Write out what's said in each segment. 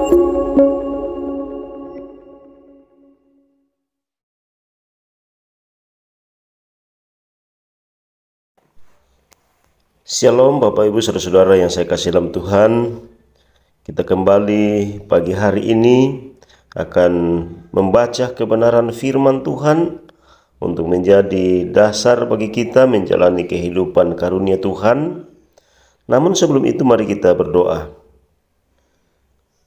Shalom Bapak Ibu Saudara-saudara yang saya kasih dalam Tuhan. Kita kembali pagi hari ini akan membaca kebenaran firman Tuhan untuk menjadi dasar bagi kita menjalani kehidupan karunia Tuhan. Namun sebelum itu mari kita berdoa.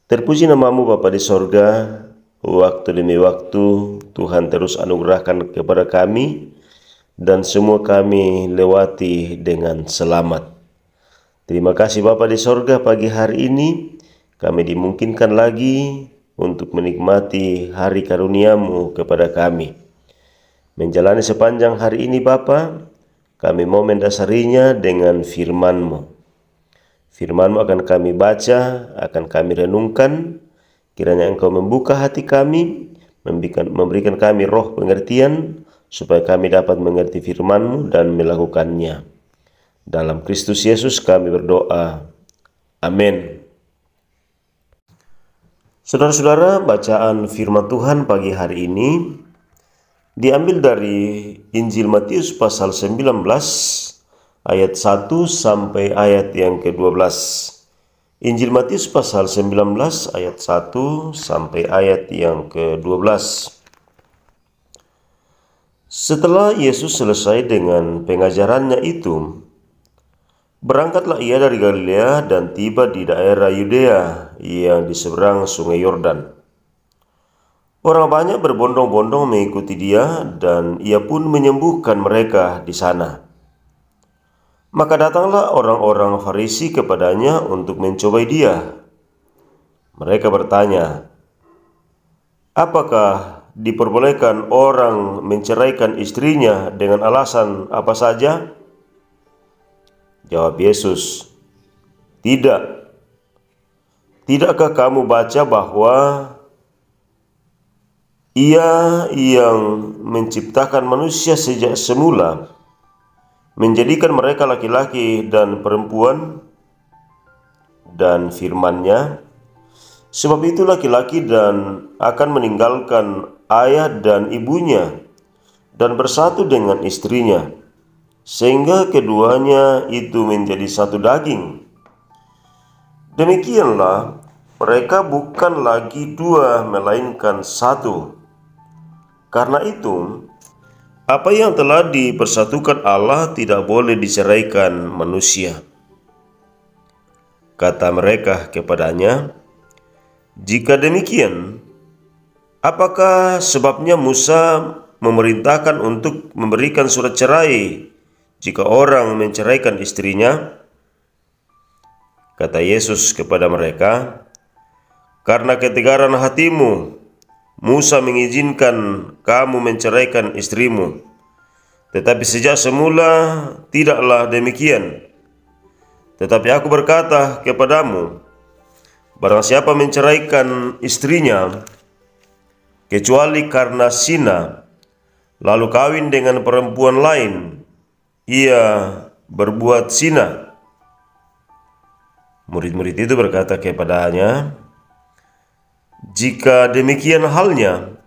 Terpuji namamu Bapa di sorga, waktu demi waktu Tuhan terus anugerahkan kepada kami dan semua kami lewati dengan selamat. Terima kasih Bapa di sorga, pagi hari ini kami dimungkinkan lagi untuk menikmati hari karuniamu kepada kami. Menjalani sepanjang hari ini Bapa, kami mau mendasarinya dengan firman-Mu. Firman-Mu akan kami baca, akan kami renungkan. Kiranya Engkau membuka hati kami, memberikan kami roh pengertian, supaya kami dapat mengerti firman-Mu dan melakukannya. Dalam Kristus Yesus kami berdoa. Amin. Saudara-saudara, bacaan firman Tuhan pagi hari ini diambil dari Injil Matius pasal 19 ayat 1 sampai ayat yang ke-12. Injil Matius pasal 19 ayat 1 sampai ayat yang ke-12. Setelah Yesus selesai dengan pengajarannya itu, berangkatlah ia dari Galilea dan tiba di daerah Yudea yang di seberang sungai Yordan. Orang banyak berbondong-bondong mengikuti dia dan ia pun menyembuhkan mereka di sana. Maka datanglah orang-orang Farisi kepadanya untuk mencobai dia. Mereka bertanya, "Apakah diperbolehkan orang menceraikan istrinya dengan alasan apa saja?" Jawab Yesus, "Tidak. Tidakkah kamu baca bahwa Ia yang menciptakan manusia sejak semula, menjadikan mereka laki-laki dan perempuan, dan firman-Nya, sebab itu laki-laki dan akan meninggalkan ayah dan ibunya dan bersatu dengan istrinya, sehingga keduanya itu menjadi satu daging. Demikianlah mereka bukan lagi dua melainkan satu. Karena itu, apa yang telah dipersatukan Allah tidak boleh diceraikan manusia." Kata mereka kepadanya, "Jika demikian, apakah sebabnya Musa memerintahkan untuk memberikan surat cerai jika orang menceraikan istrinya?" Kata Yesus kepada mereka, "Karena ketegaran hatimu, Musa mengizinkan kamu menceraikan istrimu. Tetapi sejak semula tidaklah demikian. Tetapi aku berkata kepadamu, barang siapa menceraikan istrinya, kecuali karena zina, lalu kawin dengan perempuan lain, ia berbuat zina." Murid-murid itu berkata kepadanya, "Jika demikian halnya,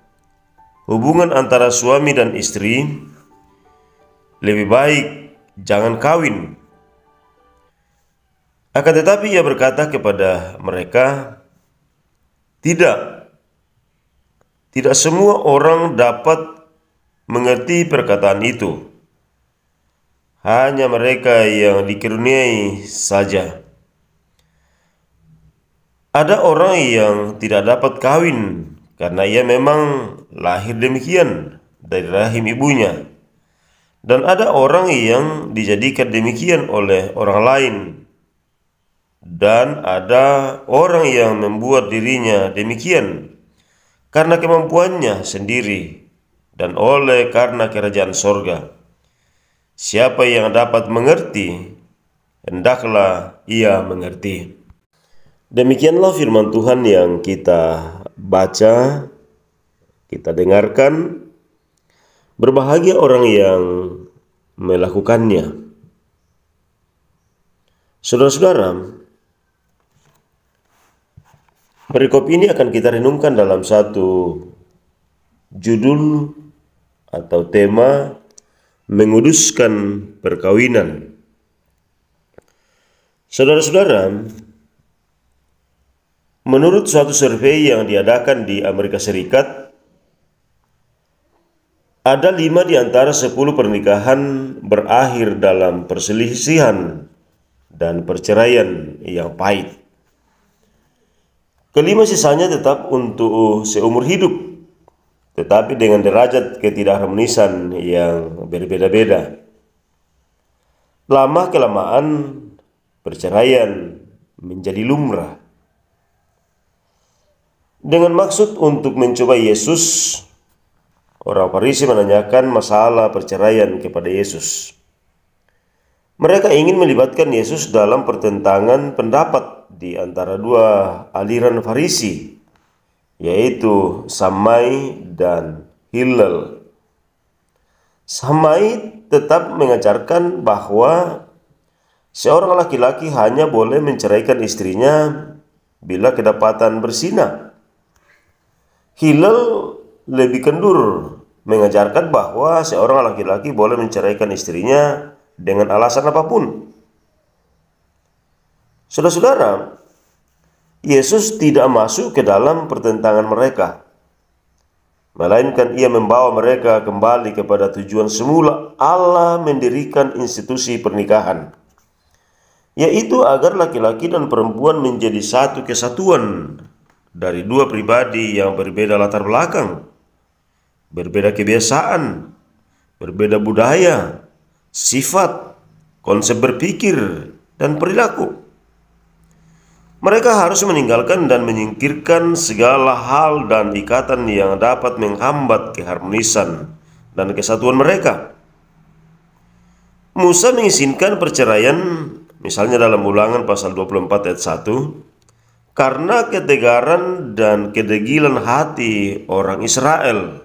hubungan antara suami dan istri, lebih baik jangan kawin." Akan tetapi ia berkata kepada mereka, Tidak semua orang dapat mengerti perkataan itu. Hanya mereka yang dikaruniai saja. Ada orang yang tidak dapat kawin karena ia memang lahir demikian dari rahim ibunya. Dan ada orang yang dijadikan demikian oleh orang lain. Dan ada orang yang membuat dirinya demikian karena kemampuannya sendiri dan oleh karena kerajaan sorga. Siapa yang dapat mengerti, hendaklah ia mengerti. Demikianlah firman Tuhan yang kita baca, kita dengarkan. Berbahagia orang yang melakukannya. Saudara-saudara, Perikop ini akan kita renungkan dalam satu judul atau tema, menguduskan perkawinan. Saudara-saudara, menurut suatu survei yang diadakan di Amerika Serikat, ada 5 di antara 10 pernikahan berakhir dalam perselisihan dan perceraian yang pahit. Kelima sisanya tetap untuk seumur hidup, tetapi dengan derajat ketidakharmonisan yang berbeda-beda. Lama-kelamaan perceraian menjadi lumrah. Dengan maksud untuk mencoba Yesus, orang Farisi menanyakan masalah perceraian kepada Yesus. Mereka ingin melibatkan Yesus dalam pertentangan pendapat di antara dua aliran Farisi, yaitu Shammai dan Hillel. Shammai tetap mengajarkan bahwa seorang laki-laki hanya boleh menceraikan istrinya bila kedapatan berzina. Hillel lebih kendur mengajarkan bahwa seorang laki-laki boleh menceraikan istrinya dengan alasan apapun. Saudara-saudara, Yesus tidak masuk ke dalam pertentangan mereka, melainkan ia membawa mereka kembali kepada tujuan semula Allah mendirikan institusi pernikahan, yaitu agar laki-laki dan perempuan menjadi satu kesatuan dari dua pribadi yang berbeda latar belakang, berbeda kebiasaan, berbeda budaya, sifat, konsep berpikir, dan perilaku. Mereka harus meninggalkan dan menyingkirkan segala hal dan ikatan yang dapat menghambat keharmonisan dan kesatuan mereka. Musa mengizinkan perceraian, misalnya dalam Ulangan pasal 24 ayat 1, karena ketegaran dan kedegilan hati orang Israel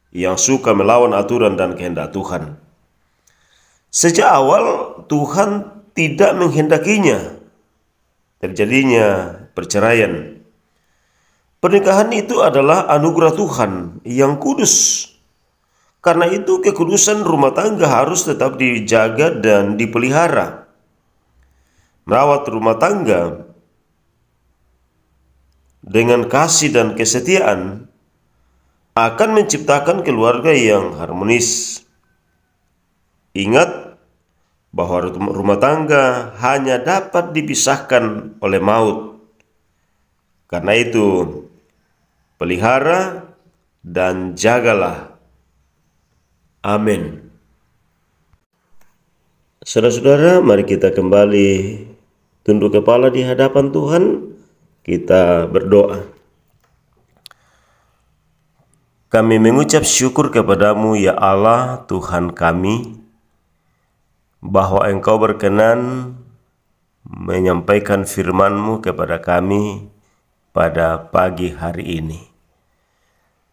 yang suka melawan aturan dan kehendak Tuhan. Sejak awal Tuhan tidak menghendakinya terjadinya perceraian. Pernikahan itu adalah anugerah Tuhan yang kudus. Karena itu kekudusan rumah tangga harus tetap dijaga dan dipelihara. Merawat rumah tangga dengan kasih dan kesetiaan akan menciptakan keluarga yang harmonis. Ingat bahwa rumah tangga hanya dapat dipisahkan oleh maut. Karena itu, pelihara dan jagalah. Amin. Saudara-saudara, mari kita kembali tunduk kepala di hadapan Tuhan. Kita berdoa. Kami mengucap syukur kepadamu ya Allah Tuhan kami, bahwa Engkau berkenan menyampaikan firman-Mu kepada kami pada pagi hari ini.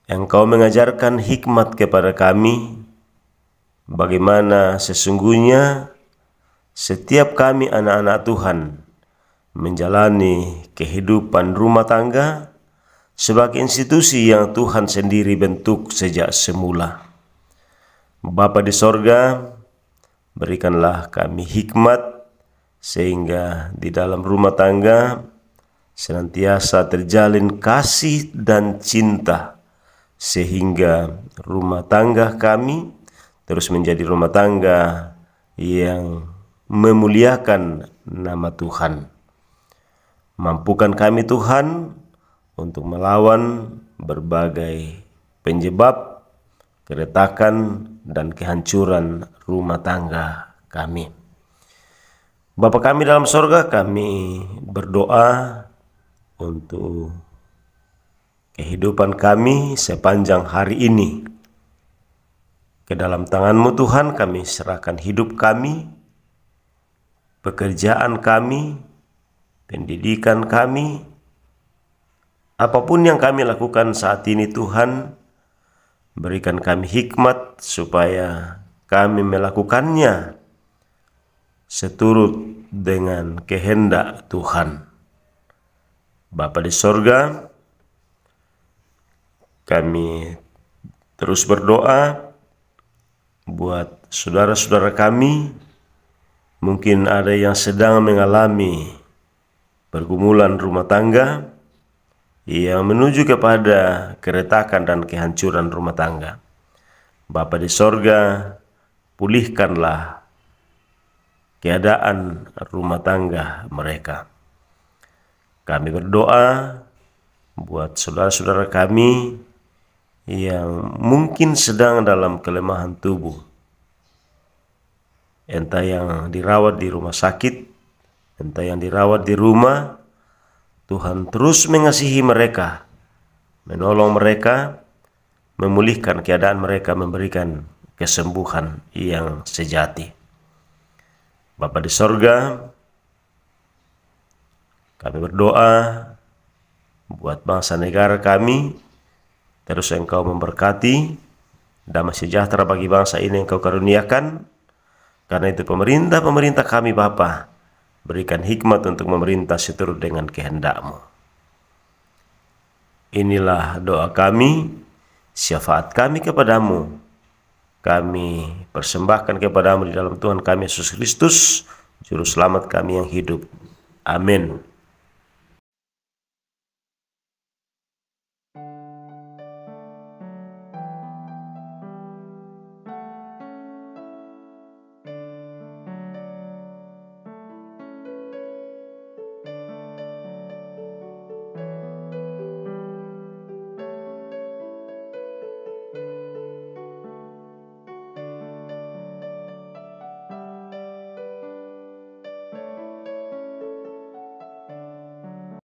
Engkau mengajarkan hikmat kepada kami, bagaimana sesungguhnya setiap kami anak-anak Tuhan menjalani kehidupan rumah tangga sebagai institusi yang Tuhan sendiri bentuk sejak semula. Bapa di sorga, berikanlah kami hikmat sehingga di dalam rumah tangga senantiasa terjalin kasih dan cinta, sehingga rumah tangga kami terus menjadi rumah tangga yang memuliakan nama Tuhan. Mampukan kami Tuhan untuk melawan berbagai penyebab keretakan dan kehancuran rumah tangga kami. Bapa kami dalam sorga, kami berdoa untuk kehidupan kami sepanjang hari ini. Ke dalam tangan-Mu Tuhan kami serahkan hidup kami, pekerjaan kami, pendidikan kami, apapun yang kami lakukan saat ini Tuhan, berikan kami hikmat supaya kami melakukannya seturut dengan kehendak Tuhan. Bapa di sorga, kami terus berdoa buat saudara-saudara kami, mungkin ada yang sedang mengalami pergumulan rumah tangga yang menuju kepada keretakan dan kehancuran rumah tangga. Bapa di sorga, pulihkanlah keadaan rumah tangga mereka. Kami berdoa buat saudara-saudara kami yang mungkin sedang dalam kelemahan tubuh, entah yang dirawat di rumah sakit, entah yang dirawat di rumah. Tuhan terus mengasihi mereka, menolong mereka, memulihkan keadaan mereka, memberikan kesembuhan yang sejati. Bapa di sorga, kami berdoa buat bangsa negara kami, terus Engkau memberkati, damai sejahtera bagi bangsa ini Engkau karuniakan. Karena itu pemerintah kami Bapa, berikan hikmat untuk memerintah seturut dengan kehendak-Mu. Inilah doa kami, syafaat kami kepadamu. Kami persembahkan kepadamu di dalam Tuhan kami Yesus Kristus, Juru Selamat kami yang hidup. Amin.